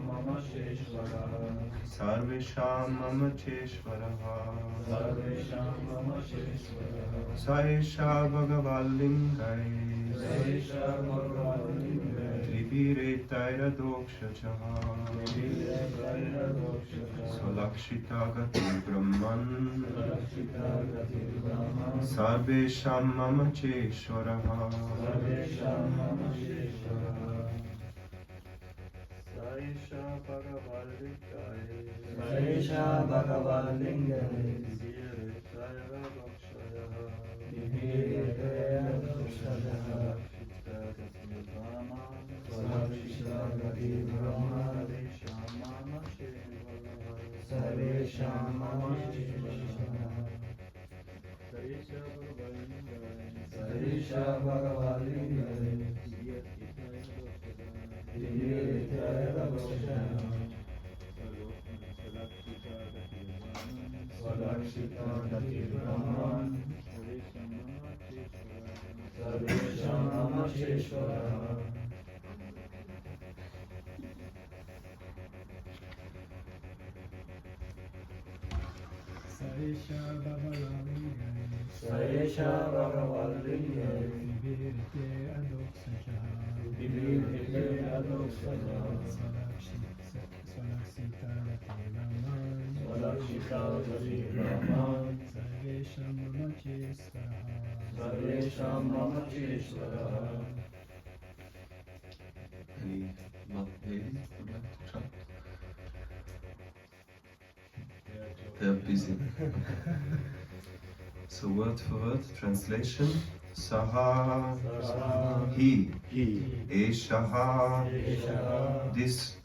mama ceśvaraḥ. Sarveṣāṁ mama ceśvaraḥ. Sarveṣāṁ mama ceśvaraḥ. Saesha bhagavāḻ liṅgais. Saesha bhagavāḻ liṅgais. Tribhir etair adhokṣajaḥ. Tribhir etair adhokṣajaḥ. Svalakṣita-gatir brahman. svalakṣita-gatir brahman. Sarveṣāṁ mama ceśvaraḥ. Sarveṣāṁ mama ceśvaraḥ. Saesha bhagavāḻ liṅgais. Saesha bhagavāḻ liṅgais. Tribhir etair adhokṣajaḥ. svalakṣita-gatir brahman. Sarveṣāṁ mama ceśvaraḥ. Saesha bhagavāḻ liṅgais. Tribhir etair adhokṣajaḥ. svalakṣita-gatir brahman. Sarveṣāṁ mama ceśvaraḥ. Saesha bhagavāḻ liṅgais. Saesha bhagavāḻ liṅgais. Tribhir etair adhokṣajaḥ. Tribhir etair adhokṣajaḥ. Svalakṣita-gatir brahman. svalakṣita-gatir brahman. Sarveṣāṁ mama ceśvaraḥ. Sarveṣāṁ mama ceśvaraḥ. Any ladies would like to chat? They're busy. So word for word translation. Saha, he, Eshaha, this,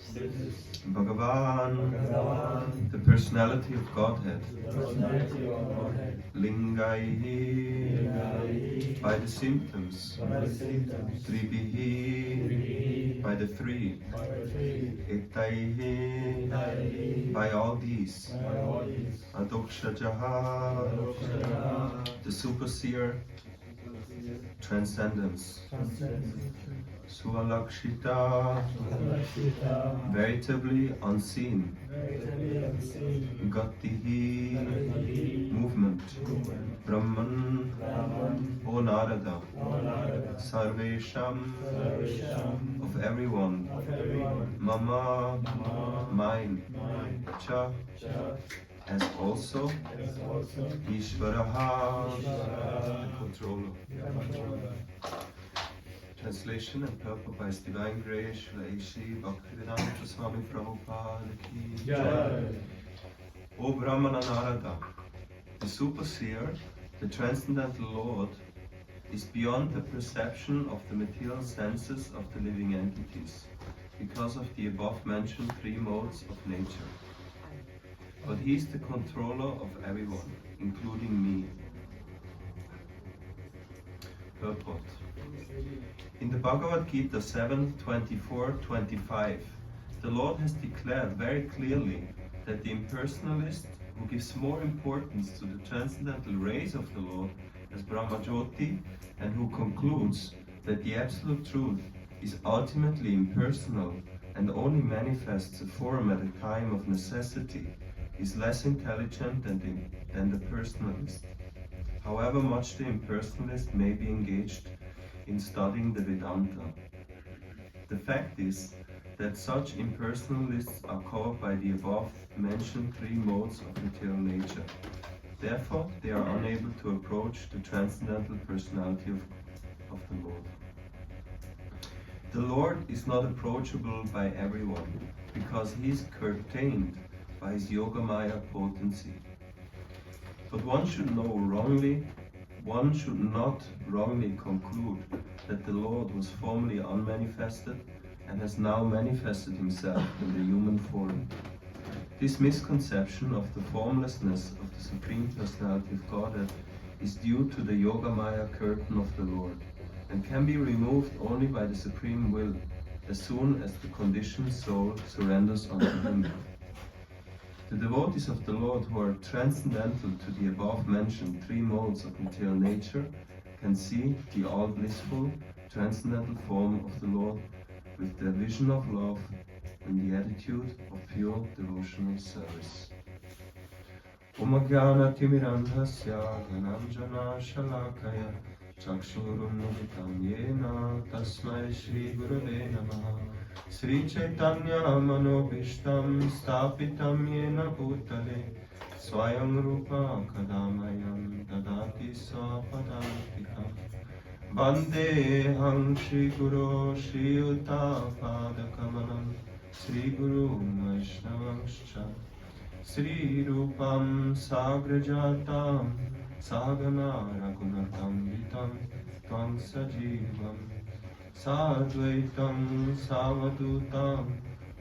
Bhagavan, the personality of Godhead, liṅgais, by the symptoms, tribhir, by the three, etair, by all these, adhokṣajaḥ, the Superseer, transcendence, svalakṣita, veritably unseen, gatir, movement, brahman, O Nārada, sarveṣāṁ, of everyone, mama, mine, cha, as also, ceśvaraḥ, the controller. Translation and purport by His Divine Grace, HG Bhakti Swami Prabhupada ki Jai. O Brahmaṇa Nārada, the Superseer, the transcendental Lord, is beyond the perception of the material senses of the living entities, because of the above-mentioned three modes of nature. But He is the controller of everyone, including me. Purport. In the Bhagavad Gita 7:24-25, the Lord has declared very clearly that the impersonalist who gives more importance to the transcendental rays of the Lord as Brahmajyoti and who concludes that the absolute truth is ultimately impersonal and only manifests a form at a time of necessity is less intelligent than the personalist, however much the impersonalist may be engaged in studying the Vedanta. The fact is that such impersonalists are covered by the above-mentioned three modes of material nature. Therefore, they are unable to approach the transcendental personality of the Lord. The Lord is not approachable by everyone, because He is curtained by His Yogamaya potency. But one should not wrongly conclude that the Lord was formerly unmanifested and has now manifested Himself in the human form. This misconception of the formlessness of the Supreme Personality of Godhead is due to the Yogamaya curtain of the Lord, and can be removed only by the Supreme Will, as soon as the conditioned soul surrenders unto Him. The devotees of the Lord who are transcendental to the above-mentioned three modes of material nature can see the all-blissful, transcendental form of the Lord with their vision of love in the attitude of pure devotional service. Om Jnana-timirandhasya Dhananjana Shalakaya Chakshurunmilitam Yena Tasmai Shri Gurave Namaha Sri Chaitanya Manobhishtam Stapitam Yena Bhutale Swayam Rupa Kadamayam Dadati Svapadantikam Vandeham Shri Guru Shri Yuta Padakamanam Shri Guru Vaishnavangscha Sri Rupam Sagrajatam Sagana Ragunatam Vitam Tvam Sajivam Sadvaitam Savadutam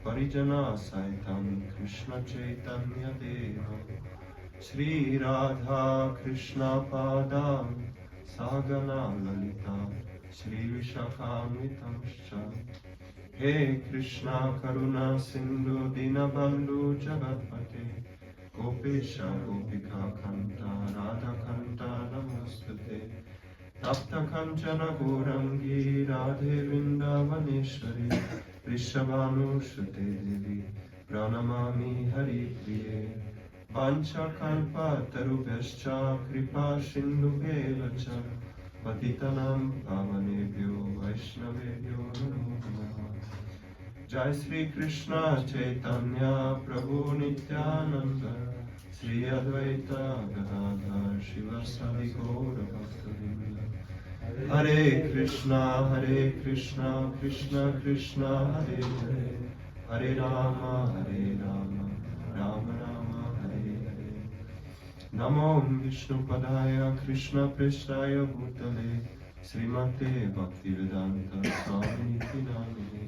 Parijana Saitam Krishna Chaitanya Devam Sri Radha Krishna Padam Sagana Lalita Sri Vishakhamritamscha He Krishna Karuna Sindhu Dinabandhu Jagatpate Gopesha Gopika Kanta Radha Kanta Namastate Tapta Kanchana Gaurangi Radhe Vrindavaneshwari Vrishabhanu Shute Devi Pranamami Hari Priye Vancha Kalpa Tarubhyascha Kripa Sindhu Evacha Patitanam Pavanebhyo Vaishnavebhyo Namo Namaha Jai Sri Krishna Chaitanya Prabhu Nityananda Sri Advaita Gadadhar Shivasadi Gaura Bhaktavinda Hare Krishna Krishna Krishna Hare Hare Hare Rama Rama Rama Hare Hare Namo Vishnu Padaya Krishna Prishtaya Bhutale Srimate Bhaktivedanta Swami Namine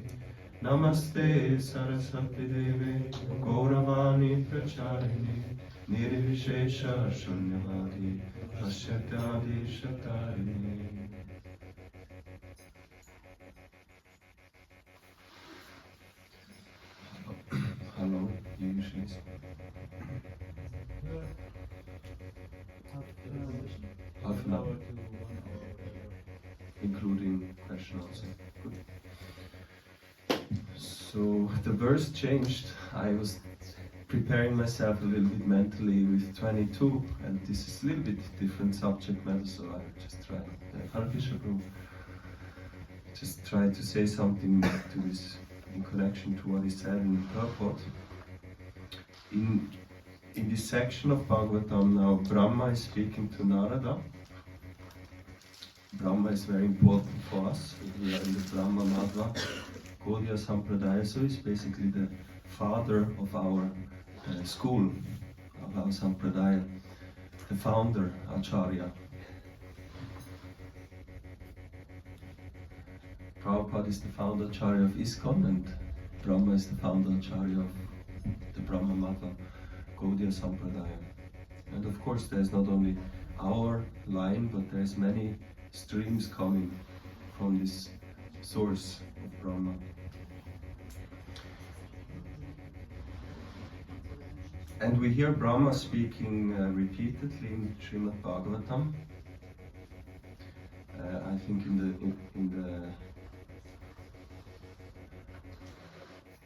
Namaste Saraswati Deve Gauravani Pracharine Nirvishesha Shunyavadi Pasyatadi Shatarine. Hello, Yeshis. Half an hour, including question answer. Good. So the verse changed. I was preparing myself a little bit mentally with 22, and this is a little bit different subject matter, so I just tried. Just try to say something to this in connection to what he said in the purport. In this section of Bhagavatam now, Brahma is speaking to Narada. Brahma is very important for us. We are in the Brahmana Nārada. So he's basically the father of our school, of our Sampradaya, the founder, Acharya. Prabhupada is the founder Acharya of ISKCON, and Brahma is the founder Acharya of the Brahma Mata Gaudiya Sampradaya. And of course there's not only our line, but there's many streams coming from this source of Brahma. And we hear Brahma speaking repeatedly in Srimad Bhagvatam. I think in the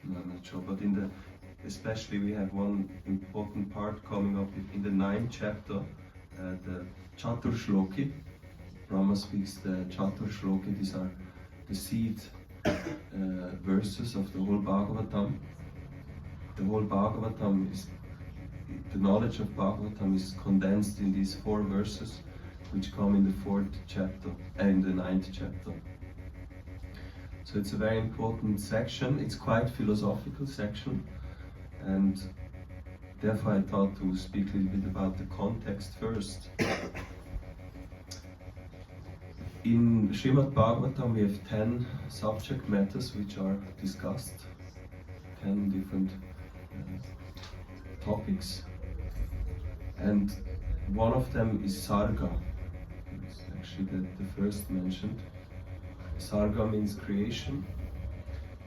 no, I'm not sure, but especially we have one important part coming up in the 9th chapter, the Chatur Shloki. Brahma speaks the Chatur Shloki. These are the seed verses of the whole Bhagavatam. The whole Bhagavatam is, the knowledge of Bhagavatam is condensed in these 4 verses, which come in the 4th chapter and the 9th chapter. So it's a very important section. It's quite philosophical section, and therefore I thought to speak a little bit about the context first. In Srimad Bhagavatam we have 10 subject matters which are discussed, 10 different topics, and one of them is Sarga. It's actually the first mentioned. Sarga means creation,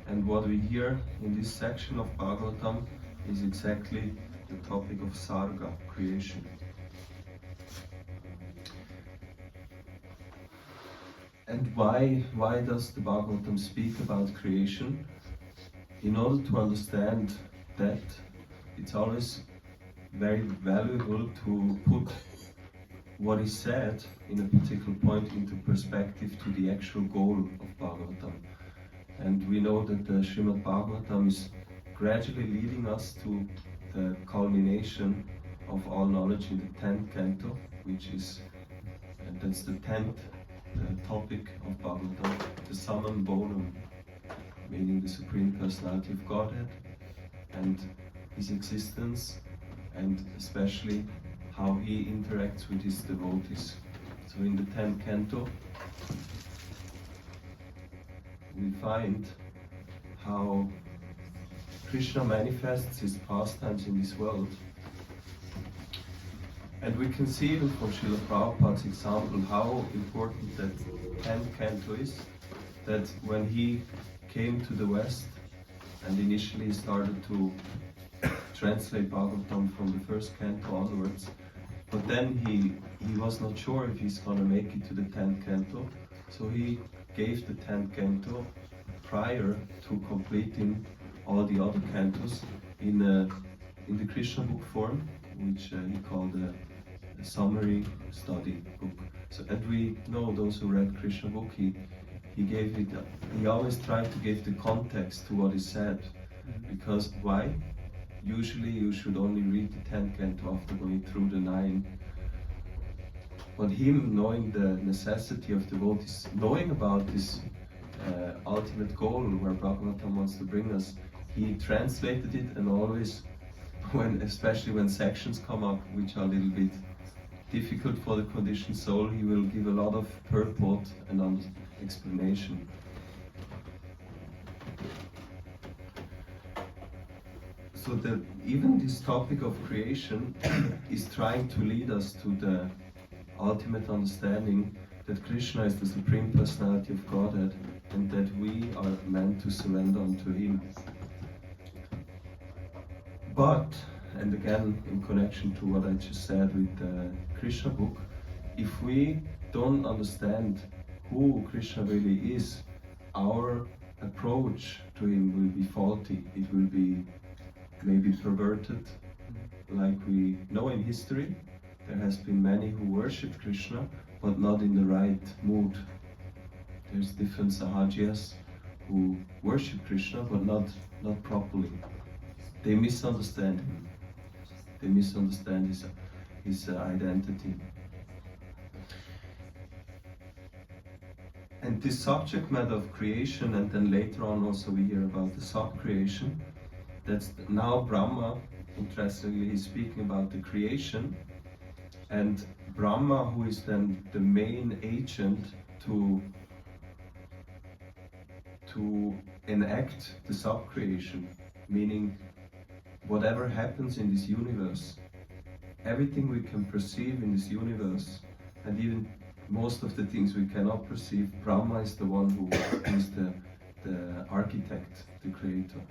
and what we hear in this section of Bhagavatam is exactly the topic of Sarga, creation. And why does the Bhagavatam speak about creation? in order to understand that, it's always very valuable to put what is said in a particular point into perspective to the actual goal of Bhagavatam. And we know that the Srimad Bhagvatam is gradually leading us to the culmination of all knowledge in the 10th canto, which is, and that's the 10th topic of Bhagavatam, the summum bonum, meaning the Supreme Personality of Godhead and His existence, and especially how He interacts with His devotees. So in the 10th canto, we find how Krishna manifests His pastimes in this world. And we can see even from Srila Prabhupada's example how important that 10th canto is, that when he came to the West and initially started to translate Bhagavatam from the first canto onwards, but then he was not sure if he's going to make it to the 10th canto, so he gave the 10th canto prior to completing all the other cantos in the Krishna book form, which he called a summary study book. So, and we know those who read Krishna book, he gave it. He always tried to give the context to what is said, because why? Usually you should only read the 10th canto after going through the 9. But him knowing the necessity of devotees, knowing about this ultimate goal where Bhagavatam wants to bring us, he translated it, and always, especially when sections come up which are a little bit difficult for the conditioned soul, he will give a lot of purport and explanation. So that even this topic of creation is trying to lead us to the ultimate understanding that Krishna is the Supreme Personality of Godhead and that we are meant to surrender unto Him. But, and again in connection to what I just said with the Krishna book, if we don't understand who Krishna really is, our approach to Him will be faulty. It will be maybe perverted. Like we know in history, there has been many who worship Krishna, but not in the right mood. There's different sahajas who worship Krishna, but not properly. They misunderstand Him. They misunderstand His identity. And this subject matter of creation, and then later on also we hear about the sub-creation, that's now Brahma, interestingly, he's speaking about the creation, and Brahma, who is then the main agent to enact the sub-creation, meaning whatever happens in this universe, everything we can perceive in this universe, and even most of the things we cannot perceive, Brahma is the one who is the architect, the creator.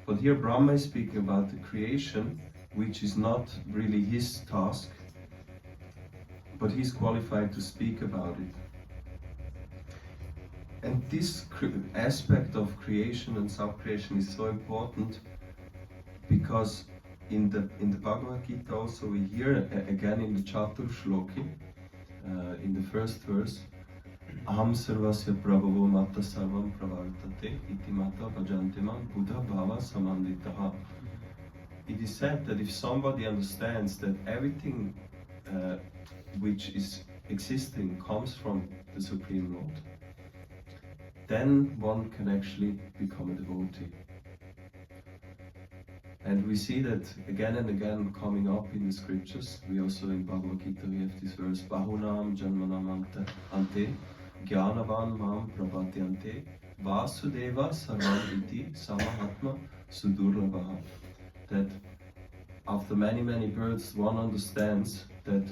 But here Brahma is speaking about the creation, which is not really his task, but he's qualified to speak about it. And this aspect of creation and sub-creation is so important, because in the Bhagavad Gita also we hear again in the Chatur Shloki, in the first verse, Aham sarvasya prabhavo matta sarvam pravartate iti mata bhajanteman buddha bhava samanditaha. It is said that if somebody understands that everything which is existing comes from the Supreme Lord, then one can actually become a devotee. And we see that again and again coming up in the scriptures. We also in Bhagavad Gita we have this verse, Bahunam Janmanam Ante Jnanavan Mam Prabhatyante Vasudeva Sarvam Iti Samahatma Sudurlabha. That after many births one understands that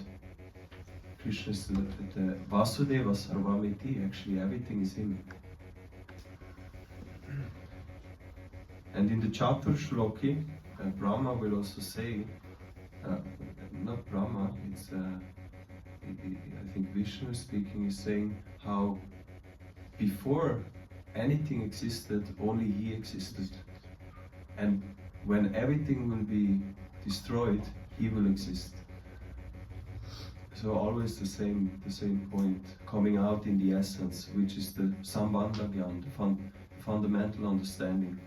Krishna is the Vasudeva Sarvam Iti, actually everything is Him. And in the Chatur Shloki, Brahma will also say, not Brahma, it's I think Vishnu speaking, is saying how before anything existed, only He existed. And when everything will be destroyed, he will exist. So always the same point coming out in the essence, which is the sambandha-gyan, the fundamental understanding.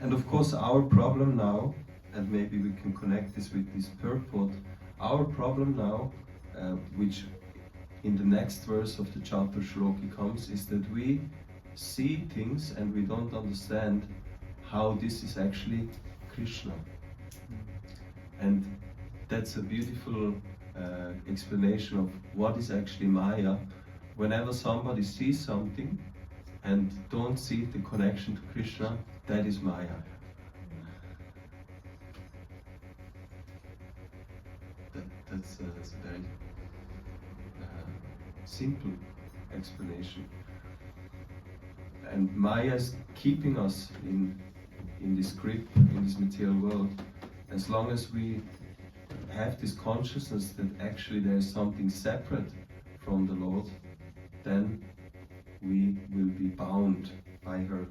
And of course our problem now, and maybe we can connect this with this purport, our problem now, which in the next verse of the chapter Shloki comes, is that we see things and we don't understand how this is actually Krishna. And that's a beautiful explanation of what is actually Maya. Whenever somebody sees something and don't see the connection to Krishna, that is Maya. That's a very simple explanation. And Maya is keeping us in this grip, in this material world. As long as we have this consciousness that actually there is something separate from the Lord, then we will be bound by her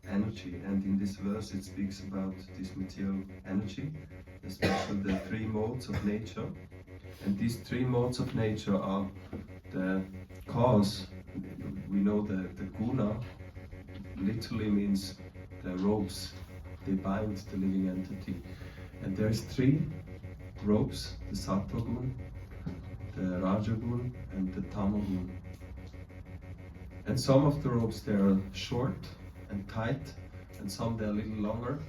energy. And in this verse it speaks about this material energy, especially the three modes of nature. And these three modes of nature are the cause. We know the guna literally means the ropes. They bind the living entity. And there's three ropes, the sattva gun, the raja gun, and the tama gun. And some of the ropes they are short and tight, and some they're a little longer,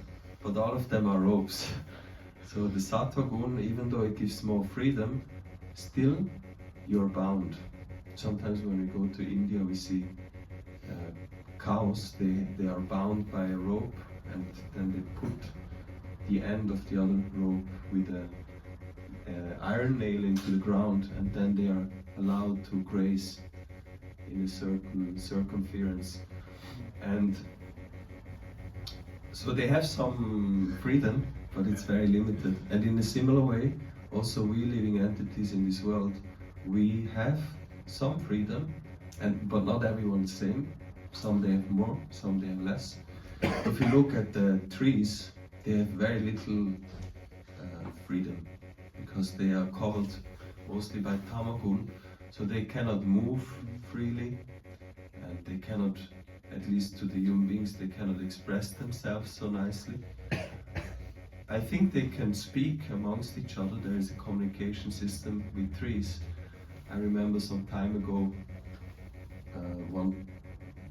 but all of them are ropes. So the sattva gun, even though it gives more freedom, still you're bound. Sometimes when we go to India we see cows, they are bound by a rope, and then they put the end of the other rope with a iron nail into the ground, and then they are allowed to graze in a certain circumference. And so they have some freedom, but it's very limited. And in a similar way, also we living entities in this world, we have some freedom, but not everyone the same. Some they have more, some they have less. If you look at the trees, they have very little freedom, because they are covered mostly by tamagun, so they cannot move freely, and they cannot, at least to the human beings, they cannot express themselves so nicely. I think they can speak amongst each other. There is a communication system with trees. I remember some time ago, one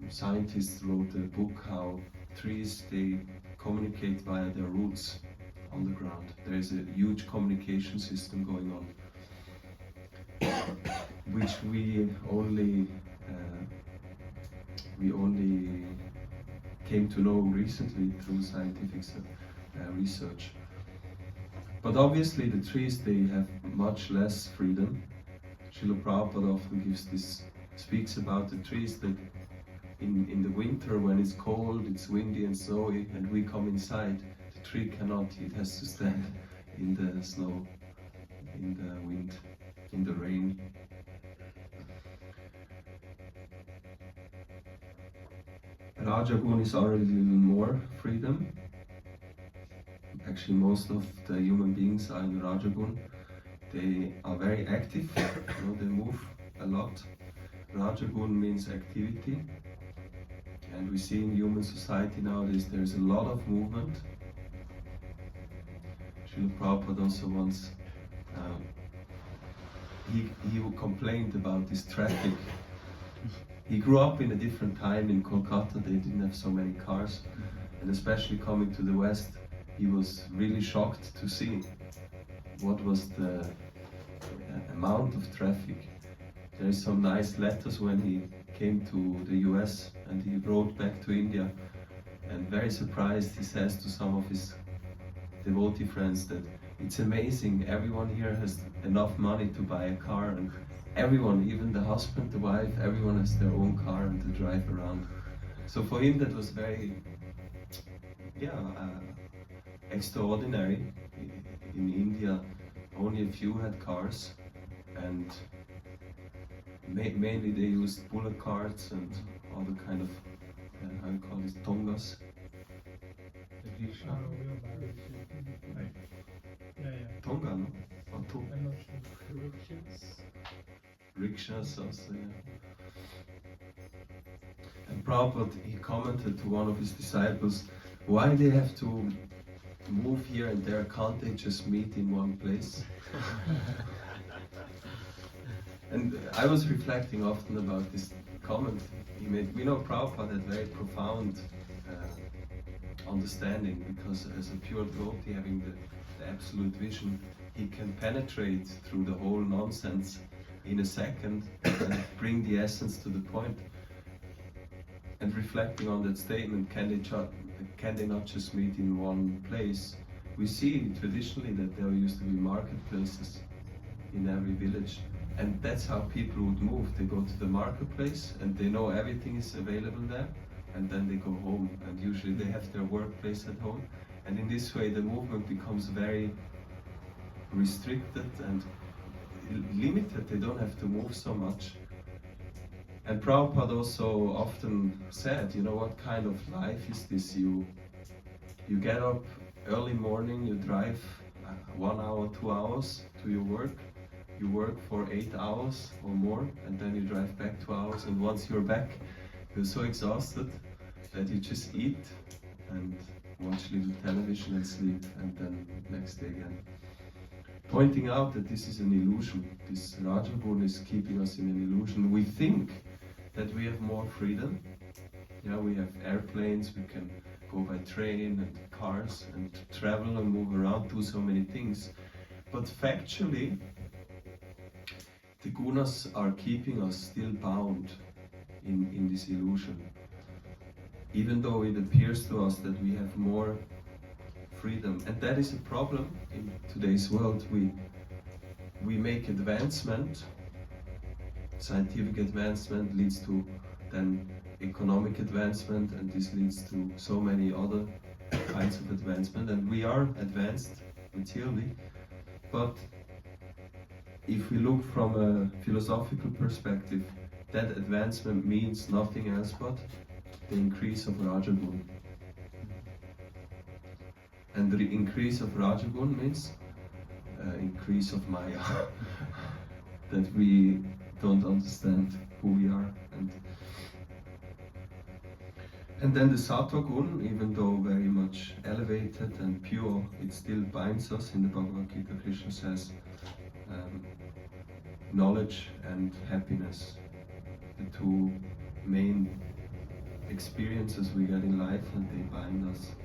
scientist wrote a book how trees, they communicate via their roots on the ground. There is a huge communication system going on, which we only came to know recently through scientific research. But obviously the trees, they have much less freedom. Srila Prabhupada often speaks about the trees that in the winter, when it's cold, it's windy and snowy, and we come inside, the tree cannot, it has to stand in the snow, in the wind, in the rain. Rajagun is already a little more freedom. Actually, most of the human beings are in Rajagun. They are very active, they move a lot. Rajagun means activity. And we see in human society nowadays there's a lot of movement. Srila Prabhupada also once, he complained about this traffic. He grew up in a different time in Kolkata. They didn't have so many cars, and especially coming to the West, he was really shocked to see what was the amount of traffic. There is some nice letters when he came to the US and he wrote back to India, and very surprised he says to some of his devotee friends that it's amazing, everyone here has enough money to buy a car, and everyone, even the husband, the wife, everyone has their own car and to drive around. So for him that was very extraordinary. In India only a few had cars, and mainly they used bullock carts and other kind of, how you call it, tongas. Rickshaw. Yeah. Tonga, no? Or Tonga. I'm not sure. Rickshaws. Rickshaws also, yeah. And Prabhupada, he commented to one of his disciples, why they have to move here and there, can't they just meet in one place? And I was reflecting often about this comment he made. We know Prabhupada had very profound understanding, because as a pure devotee having the absolute vision, he can penetrate through the whole nonsense in a second and bring the essence to the point. And reflecting on that statement, can they not just meet in one place? We see traditionally that there used to be marketplaces in every village, and that's how people would move. They go to the marketplace and they know everything is available there, and then they go home, and usually they have their workplace at home, and in this way the movement becomes very restricted and limited. They don't have to move so much. And Prabhupada also often said, you know, what kind of life is this? You get up early morning, you drive 1 hour, 2 hours to your work, you work for 8 hours or more, and then you drive back 2 hours, and once you're back, you're so exhausted that you just eat and watch little television and sleep, and then next day again. Pointing out that this is an illusion. This Rajagun is keeping us in an illusion. We think that we have more freedom. Yeah, we have airplanes, we can go by train and cars and travel and move around, do so many things. But factually, the gunas are keeping us still bound in this illusion. Even though it appears to us that we have more freedom. And that is a problem in today's world. We make advancement. Scientific advancement leads to then economic advancement, and this leads to so many other kinds of advancement, and we are advanced materially. But if we look from a philosophical perspective, that advancement means nothing else but the increase of Rajagun. And the increase of Rajagun means increase of Maya. That we don't understand who we are. And then the Sattva Gun, even though very much elevated and pure, it still binds us. In the Bhagavad Gita, Krishna says, knowledge and happiness, the two main experiences we get in life, and they bind us.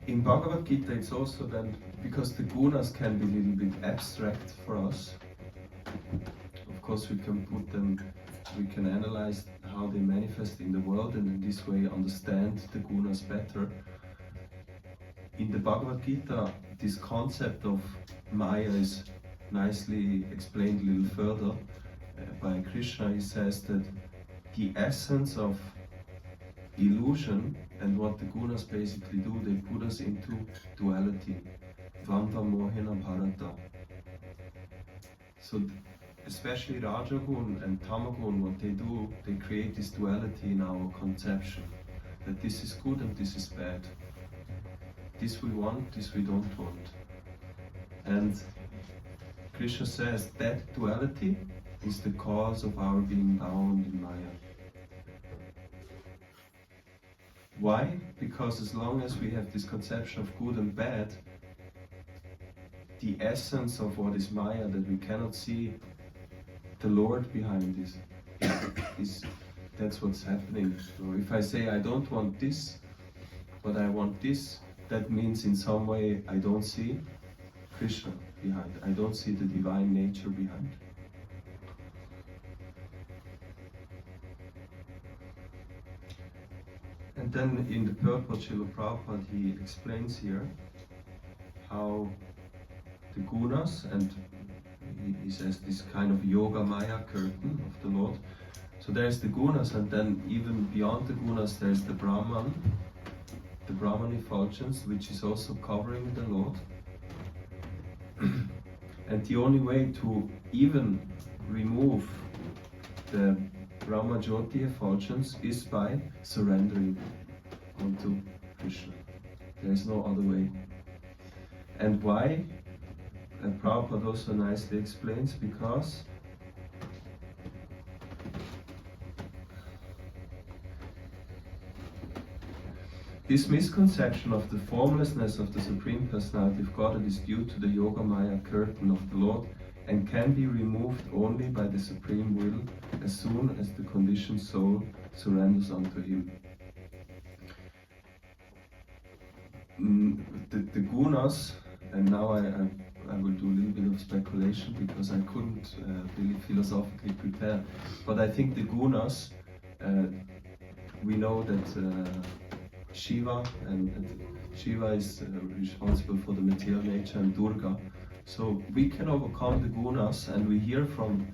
In Bhagavad Gita, it's also then, because the gunas can be a little bit abstract for us. Of course, we can put them, we can analyze how they manifest in the world, and in this way understand the gunas better. In the Bhagavad Gita, this concept of Maya is nicely explained a little further by Krishna. He says that the essence of illusion and what the gunas basically do, they put us into duality. Dvandva mohena bharata. So especially Rajagun and Tamagun, what they do, they create this duality in our conception. That this is good and this is bad. This we want, this we don't want. And Krishna says that duality is the cause of our being bound in Maya. Why? Because as long as we have this conception of good and bad, the essence of what is Maya, that we cannot see the Lord behind this, that's what's happening. So if I say I don't want this, but I want this, that means in some way I don't see Krishna behind. I don't see the divine nature behind. And then in the purport, Srila Prabhupada, he explains here how the gunas, and he says this kind of yoga maya curtain of the Lord. So there's the gunas, and then even beyond the gunas there's the Brahman, the Brahman effulgence, which is also covering the Lord. And the only way to even remove the Brahma Jyoti effulgence is by surrendering. onto Krishna. There is no other way. And why? And Prabhupada also nicely explains, because this misconception of the formlessness of the Supreme Personality of Godhead is due to the Yoga Maya curtain of the Lord and can be removed only by the Supreme Will as soon as the conditioned soul surrenders unto Him. The gunas, and now I will do a little bit of speculation because I couldn't really philosophically prepare, but I think the gunas, we know that Shiva and Shiva is responsible for the material nature, and Durga. So we can overcome the gunas, and we hear from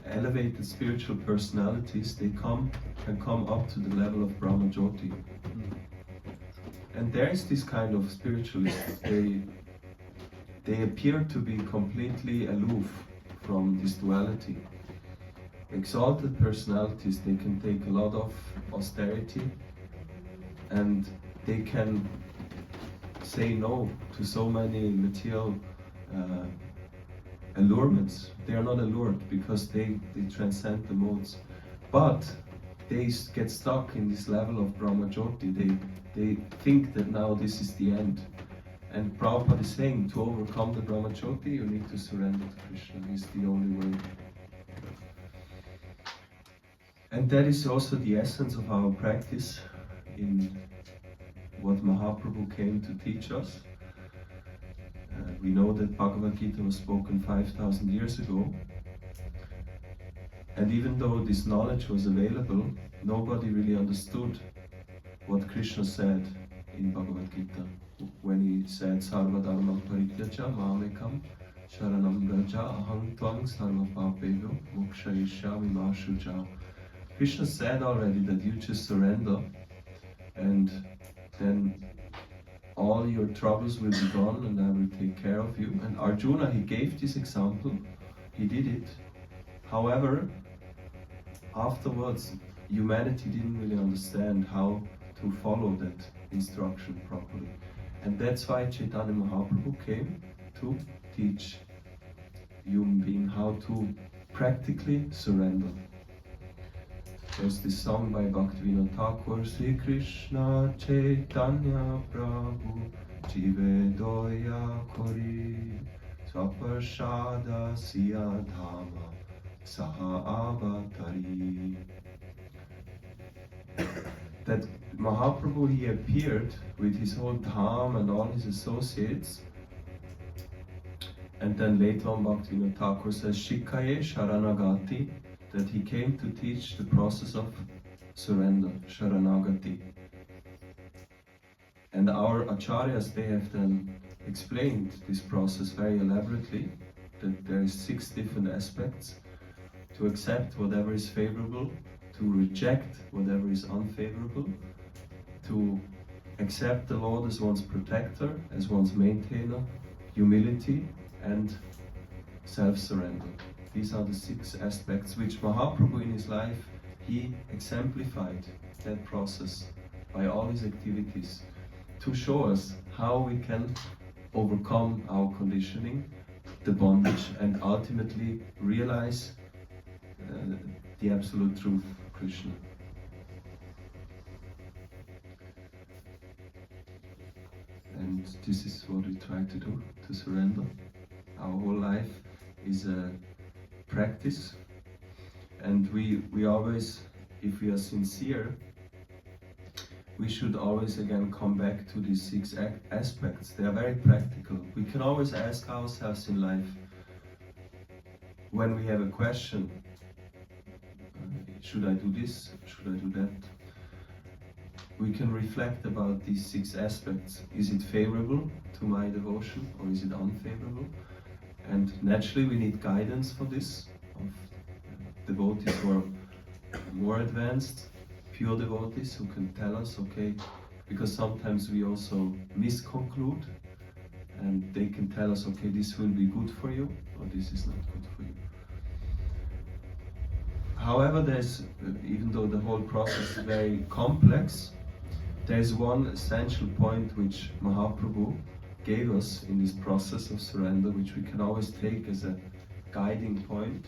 elevated spiritual personalities, they can come up to the level of Brahmajyoti. And there is this kind of spiritualists, they appear to be completely aloof from this duality. Exalted personalities, they can take a lot of austerity, and they can say no to so many material allurements. They are not allured because they transcend the modes. But they get stuck in this level of Brahmajyoti. They think that now this is the end. And Prabhupada is saying, to overcome the Brahmajyoti, you need to surrender to Krishna. He's the only way. And that is also the essence of our practice in what Mahaprabhu came to teach us. We know that Bhagavad Gita was spoken 5,000 years ago. And even though this knowledge was available, nobody really understood what Krishna said in Bhagavad Gita when he said Sarva Dharma Parityaja Mamekam Sharanam Braja Aham Tvang Sarva Papebhyo Mokshayishyami Ma Shuja. Krishna said already that you just surrender, and then all your troubles will be gone and I will take care of you. And Arjuna, he gave this example, he did it. However, afterwards, humanity didn't really understand how to follow that instruction properly. And that's why Chaitanya Mahaprabhu came to teach human beings how to practically surrender. There's this song by Bhaktivinoda Thakur, Sri Krishna Chaitanya Prabhu Jive Doya Kori Swaparshada Siya Dhama Saha Avatari. That Mahaprabhu, he appeared with his whole dham and all his associates, and then later on Bhaktivinoda Thakur says Shikaye Sharanagati, that he came to teach the process of surrender, Sharanagati. And our acharyas, they have then explained this process very elaborately, that there is 6 different aspects: to accept whatever is favorable, to reject whatever is unfavorable, to accept the Lord as one's protector, as one's maintainer, humility, and self-surrender. These are the 6 aspects which Mahaprabhu in his life, he exemplified that process by all his activities to show us how we can overcome our conditioning, the bondage, and ultimately realize the absolute truth of Krishna. And this is what we try to do, to surrender. Our whole life is a practice, and we always, if we are sincere, we should always again come back to these 6 aspects. They are very practical. We can always ask ourselves in life, when we have a question, should I do this? Should I do that? We can reflect about these 6 aspects. Is it favorable to my devotion, or is it unfavorable? And naturally we need guidance for this, of devotees who are more advanced, pure devotees who can tell us, okay, because sometimes we also misconclude, and they can tell us, okay, this will be good for you, or this is not good for you. However, even though the whole process is very complex, There is one essential point which Mahaprabhu gave us in this process of surrender, which we can always take as a guiding point.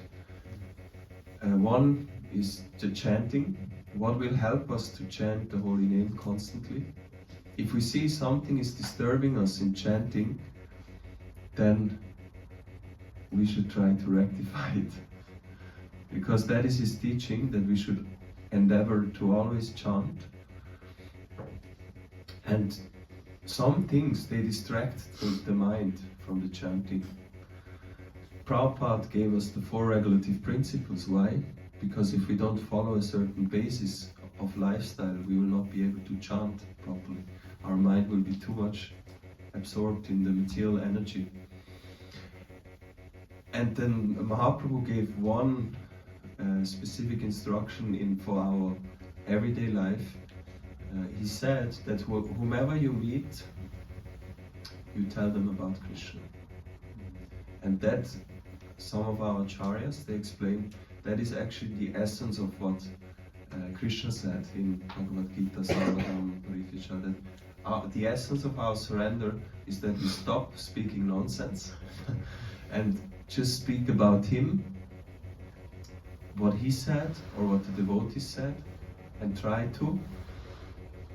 One is the chanting. What will help us to chant the holy name constantly? If we see something is disturbing us in chanting, then we should try to rectify it. Because that is his teaching, that we should endeavor to always chant. And some things, they distract the mind from the chanting. Prabhupada gave us the 4 regulative principles. Why? Because if we don't follow a certain basis of lifestyle, we will not be able to chant properly. Our mind will be too much absorbed in the material energy. And then Mahaprabhu gave one specific instruction for our everyday life. He said that whomever you meet, you tell them about Krishna. And that, some of our acharyas, they explain, that is actually the essence of what Krishna said in Bhagavad Gita, that the essence of our surrender is that we stop speaking nonsense and just speak about him, what he said or what the devotees said, and try to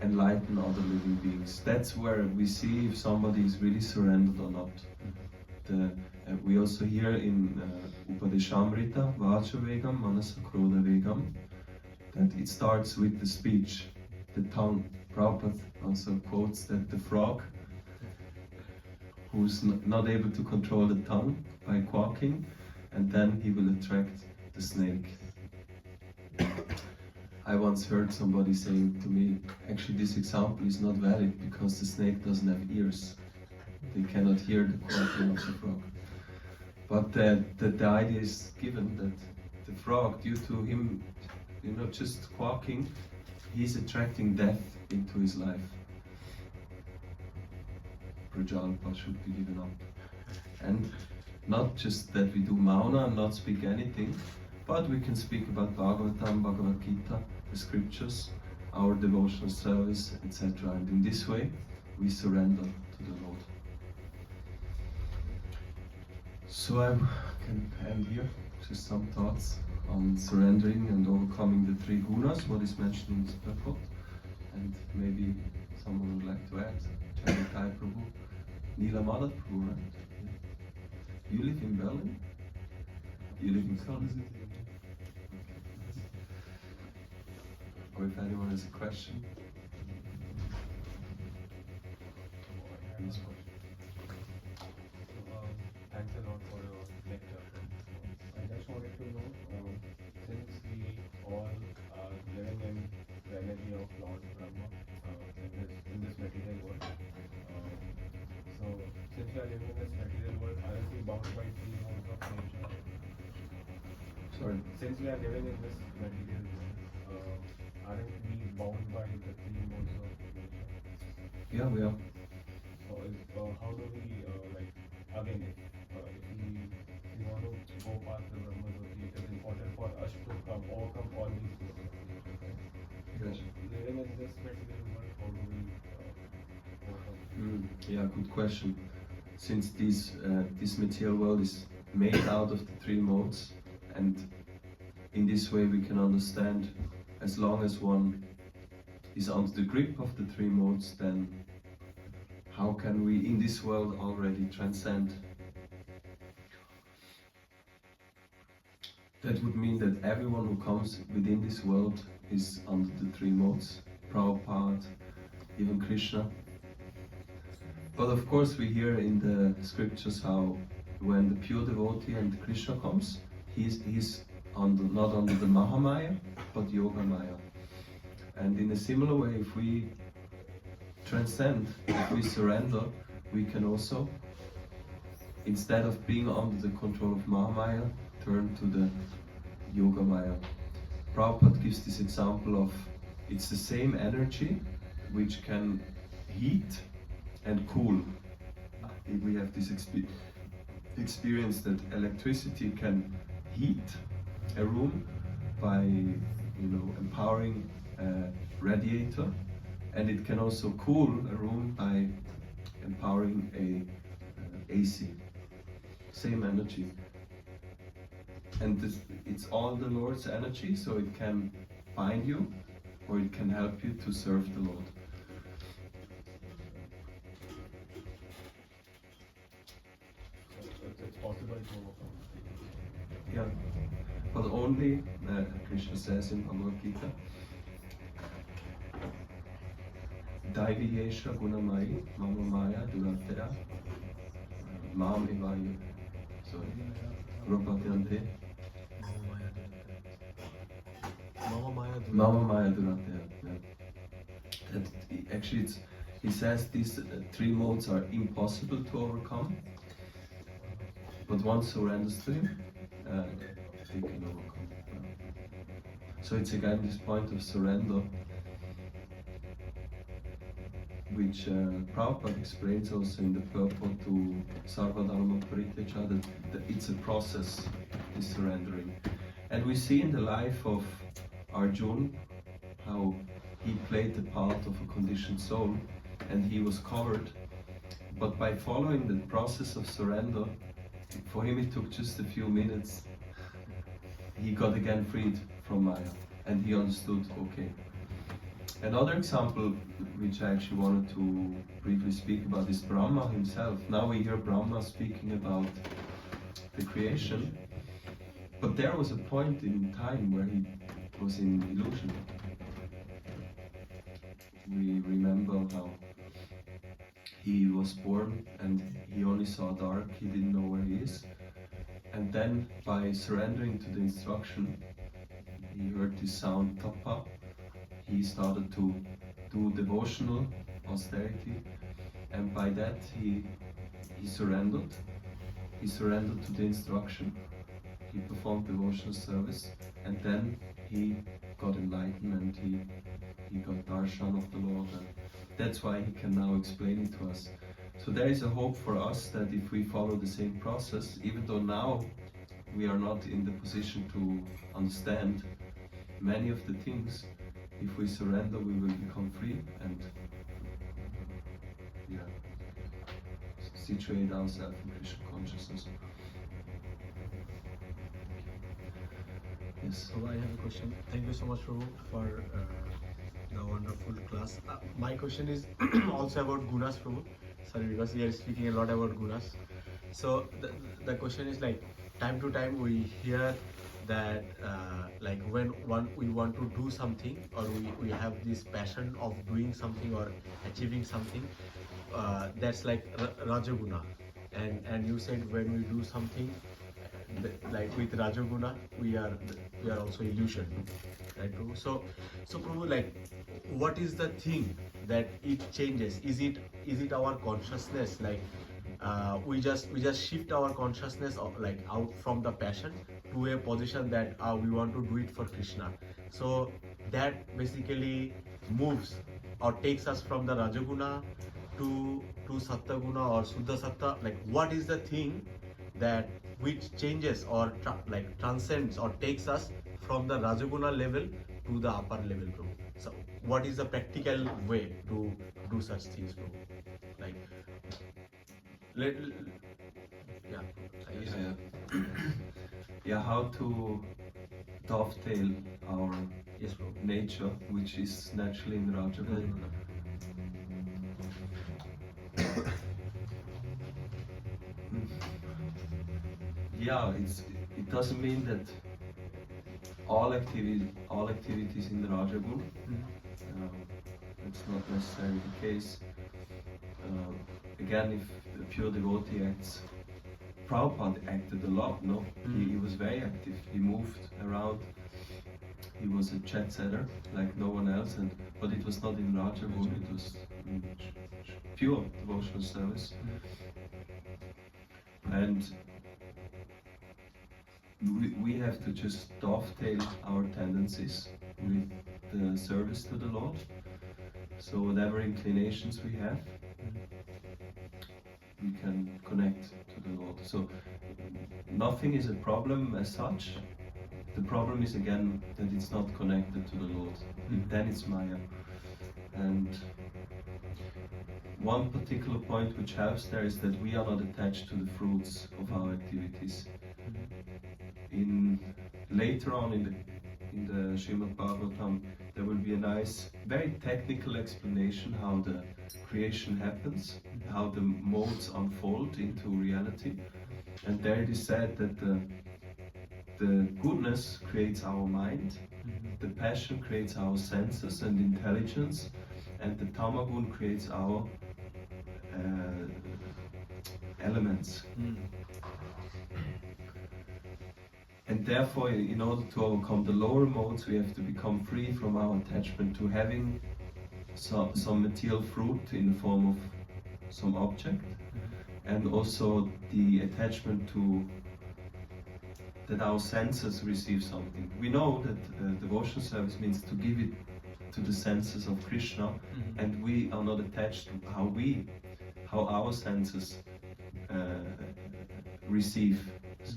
enlighten other living beings. That's where we see if somebody is really surrendered or not. We also hear in Upadeshamrita, Vacha Vegam, Manasa Krodha Vegam, that it starts with the speech, the tongue. Prabhupada also quotes that the frog, who's not able to control the tongue by quacking, and then he will attract the snake. I once heard somebody saying to me, actually this example is not valid because the snake doesn't have ears. They cannot hear the quacking of the frog. But the idea is given that the frog, due to him, just quacking, he's attracting death into his life. Prajalpa should be given up. And not just that we do mauna and not speak anything, but we can speak about Bhagavatam, Bhagavad Gita, the scriptures, our devotional service, etc. And in this way, we surrender to the Lord. So I can end here, just some thoughts on surrendering and overcoming the 3 gunas, what is mentioned in this purport. And maybe someone would like to add. Charu Prabhu, Neela Madhav Prabhu, right? You live in Berlin? You live in Cologne? Or if anyone has a question. Thanks a lot for your lecture. I just wanted to know, since we all are living in the energy of Lord Brahma in this material world, so since we are living in this material world, aren't we bound by 3 modes of nature? Sorry? Since we are living in this material world, aren't we bound by the 3 modes of nature? Yeah, we are. So how do we, again, if we want to go past the Brahmachari, it is important for us to overcome all these things. Yes. Living in this material world, how do we overcome? Yeah, good question. Since this material world is made out of the 3 modes, and in this way we can understand, as long as one is under the grip of the 3 modes, then how can we in this world already transcend? That would mean that everyone who comes within this world is under the 3 modes, Prabhupada, even Krishna. But of course we hear in the scriptures how when the pure devotee and Krishna comes, he's not under the Mahamaya, but Yoga Maya. And in a similar way, if we transcend, if we surrender, we can also, instead of being under the control of Mahamaya, turn to the Yoga Maya. Prabhupada gives this example of, it's the same energy which can heat and cool. We have this experience that electricity can heat a room by empowering a radiator, And it can also cool a room by empowering a AC, same energy. And it's all the Lord's energy, so it can bind you or it can help you to serve the Lord. So it's possible to overcome. Yeah, but only, Krishna says in Bhagavad Gita, Daiviyesha gunamai mama maya duratera mam evayu. Sorry, Prabhupada. Mama maya duratera. Actually, he says these three modes are impossible to overcome, but one surrenders to him, they can overcome. So it's again this point of surrender, which Prabhupada explains also in the purport to Sarvadharma Parityaja, that it's a process, this surrendering. And we see in the life of Arjuna how he played the part of a conditioned soul and he was covered, but by following the process of surrender, for him it took just a few minutes, he got again freed from Maya and he understood, okay. Another example which I actually wanted to briefly speak about is Brahma himself. Now we hear Brahma speaking about the creation, but there was a point in time where he was in illusion. We remember how he was born and he only saw dark, he didn't know where he is. And then by surrendering to the instruction, he heard this sound tapa. He started to do devotional austerity, and by that he surrendered. He surrendered to the instruction. He performed devotional service, and then he got enlightenment. He got darshan of the Lord, and that's why he can now explain it to us. So there is a hope for us that if we follow the same process, even though now we are not in the position to understand many of the things, if we surrender, we will become free and situate ourselves in Krishna consciousness. Yes. So I have a question. Thank you so much, Prabhu, for the wonderful class. My question is also about gunas, Prabhu. Sorry, because we are speaking a lot about gunas. So the question is like, time to time we hear that like when we want to do something, or we have this passion of doing something or achieving something, that's like Rajaguna. And you said when we do something like with Rajaguna, we are also illusion, right, Prabhu? So Prabhu, like, what is the thing that it changes? Is it our consciousness? Like we just shift our consciousness of, like, out from the passion to a position that we want to do it for Krishna. So that basically moves or takes us from the Rajaguna to Sattaguna or Suddha Satta. Like, what is the thing that which changes or transcends or takes us from the Rajaguna level to the upper level, bro? So what is the practical way to do such things, bro? Like, how to dovetail our yes, bro. nature, which is naturally in Rajaguna. It doesn't mean that all activities in the Rajaguna. That's not necessarily the case. Again, if the pure devotee acts, Prabhupada acted a lot, no? He was very active, he moved around, he was a jet setter like no one else, but it was not in Rajaguna, it was pure devotional service. And we have to just dovetail our tendencies with the service to the Lord. So whatever inclinations we have, we can connect to the Lord. So nothing is a problem as such. The problem is again that it's not connected to the Lord. Then it's Maya. And one particular point which helps there is that we are not attached to the fruits of our activities. Later on in the Srimad Bhagvatam, there will be a nice, very technical explanation how the creation happens, how the modes unfold into reality. And there it is said that the goodness creates our mind, the passion creates our senses and intelligence, and the tamagun creates our elements. And therefore, in order to overcome the lower modes, we have to become free from our attachment to having some material fruit in the form of some object, and also the attachment to that our senses receive something. We know that devotion service means to give it to the senses of Krishna, and we are not attached to how our senses receive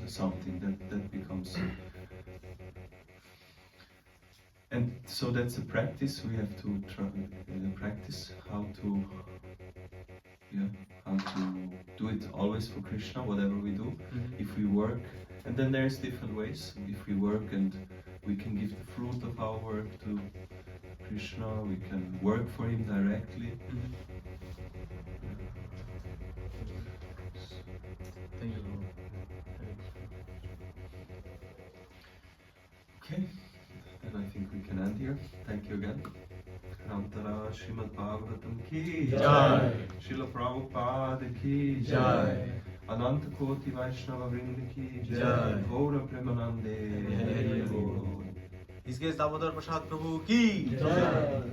something that becomes. And so that's a practice. We have to practice how to do it always for Krishna, whatever we do. If we work, and then there's different ways. If we work and we can give the fruit of our work to Krishna, we can work for him directly. Thank you. Okay, then I think we can end here. Thank you again. Nantara Srimad Bhagavatam ki Jai. Srila Prabhupada ki Jai. Ananta Koti Vaishnava Vrinda ki Jai. Gaura Premanande HG Damodar Prasad Prabhu ki Jai.